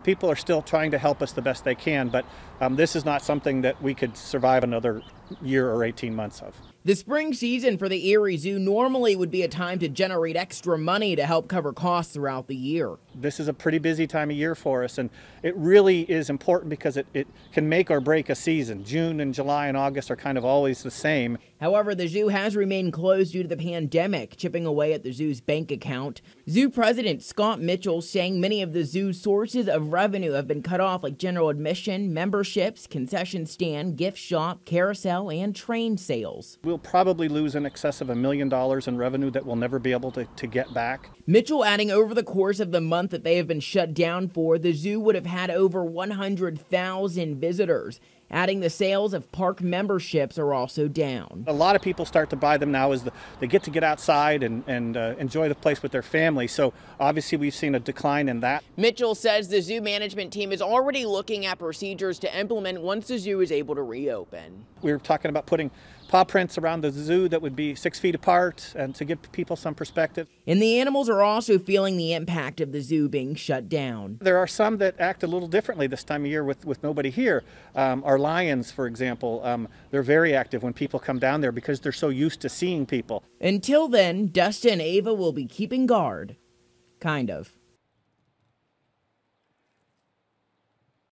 People are still trying to help us the best they can, but this is not something that we could survive another year or 18 months of. The spring season for the Erie Zoo normally would be a time to generate extra money to help cover costs throughout the year. This is a pretty busy time of year for us, and it really is important because it can make or break a season. June and July and August are kind of always the same. However, the zoo has remained closed due to the pandemic, chipping away at the zoo's bank account. Zoo President Scott Mitchell saying many of the zoo's sources of revenue have been cut off, like general admission, memberships, concession stand, gift shop, carousel, and train sales. We'll probably lose in excess of $1 million in revenue that we'll never be able to get back. Mitchell adding over the course of the month that they have been shut down for, the zoo would have had over 100,000 visitors. Adding the sales of park memberships are also down. A lot of people start to buy them now as they get outside and enjoy the place with their family. So obviously we've seen a decline in that. Mitchell says the zoo management team is already looking at procedures to implement once the zoo is able to reopen. We were talking about putting paw prints around the zoo that would be 6 feet apart and to give people some perspective. And the animals are also feeling the impact of the zoo being shut down. There are some that act a little differently this time of year with nobody here. Our lions, for example, they're very active when people come down there because they're so used to seeing people. Until then, Dustin and Ava will be keeping guard. Kind of.